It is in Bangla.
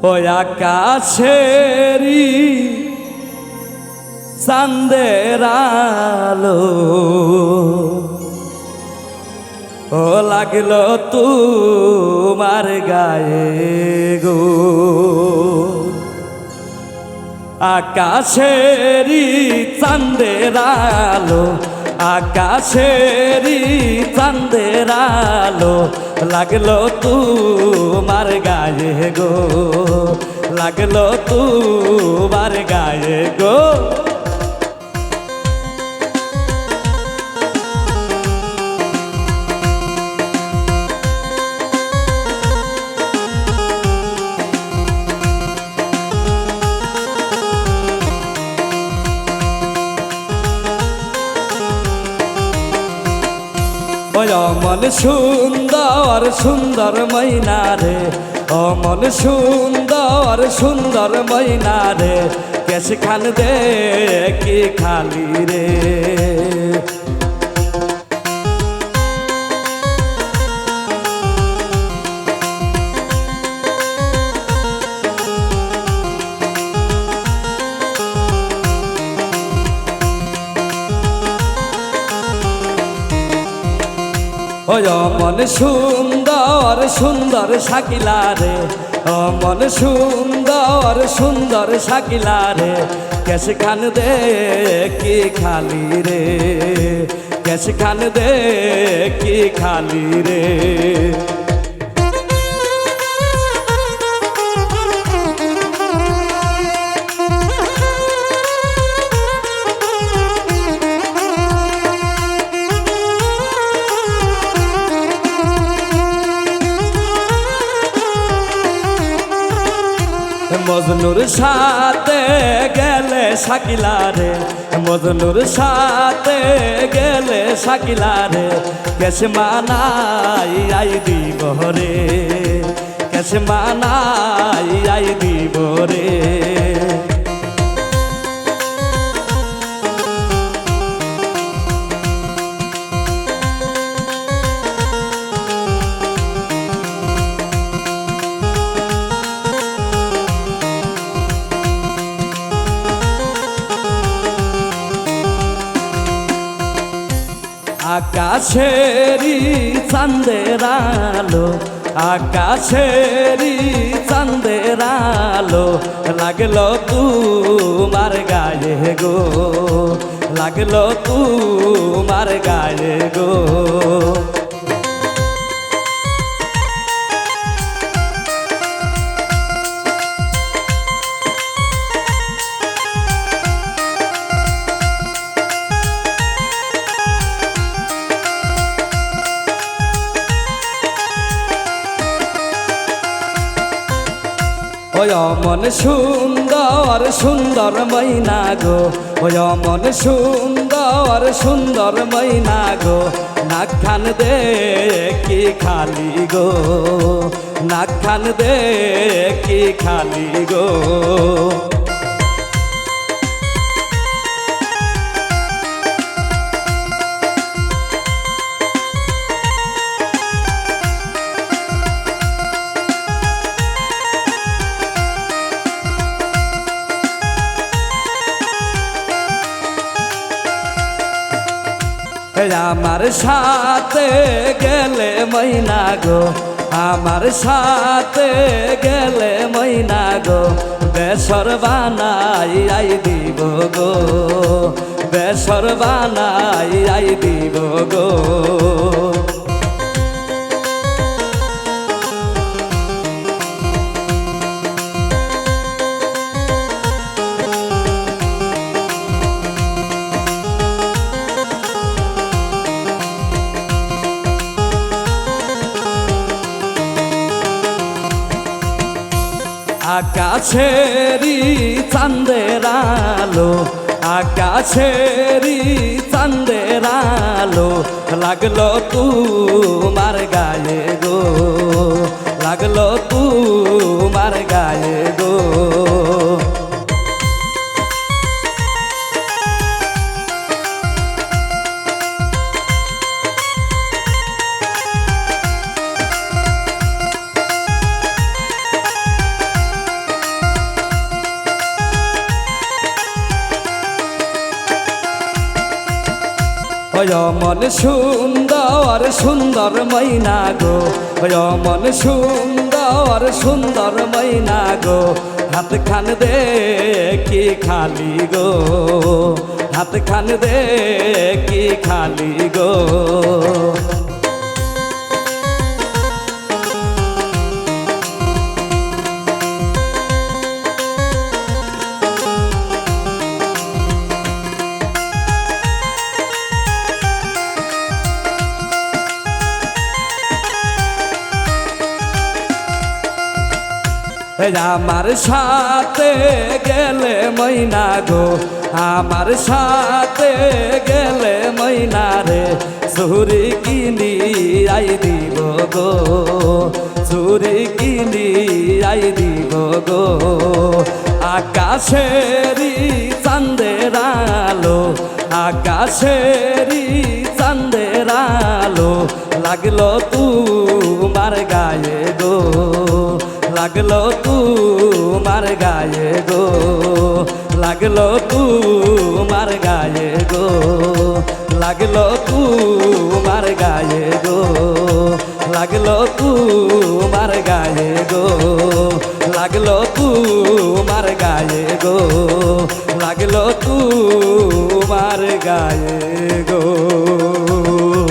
ওই আকাশেরই চাঁদের আলো ও লাগলো তোমার গায়ে গো। আকাশেরই চাঁদের আলো, আকাশেরই চাঁদের আলো লাগলো তোমার গায়ে গো, লাগলো তোমার গায়ে গো। অমন সুন্দর সুন্দর ময়না রে, অমন সুন্দর সুন্দর ময়না রে, কেশ খান দে কি খালি রে। অমন সুন্দর সুন্দর শাকিলা রে, অমন সুন্দর সুন্দর শাকিলা রে, কেশ খান দে কি খালি রে, কেশ খান দে কি খালি রে। মজনুর সাথে গেলে শাকিলা রে, মজনুর সাথে গেলে শাকিলা রে, কেশ মানাই আই দিব রে, কেশ মানাই আই দিব রে। আকাশেরই চাঁদের আলো, আকাশেরই চাঁদের আলো লাগলো তোমার গায়ে গো, লাগলো তোমার গায়ে গো। অমন সুন্দর সুন্দর ময়না গো, অমন সুন্দর সুন্দর ময়না গো, নাক খান দে কি খালি গো, নাক খান দে কি খালি গো। আমার সাথে গেলে ময়না গো, আমার সাথে গেলে ময়না গো, বেসর বানাই আই দিব গো, বেসর বানাই আই দিব গো। আকাশেরই চাঁদের আলো, আকাশেরই চাঁদের আলো লাগলো তোমার গায়ে গো, লাগলো তোমার গায়ে গো। অমন সুন্দর সুন্দর ময়না গো, অমন সুন্দর সুন্দর ময়না গো, হাত খান দে কি খালি গো, হাত খান দে কি খালি গো। আমার সাথে গেলে ময়না গো, আমার সাথে গেলে ময়না রে, চুরি কিনি আই দিব গো, চুরি কিনি আই দিব গো। আকাশেরি চাঁদের আলো, আকাশেরি চাঁদের আলো, লাগলো তোমার গায়ে গো, লাগলো তোমার গায়ে গো, লাগলো তোমার গায়ে গো, লাগলো তোমার গায়ে গো, লাগলো তোমার গায়ে গো।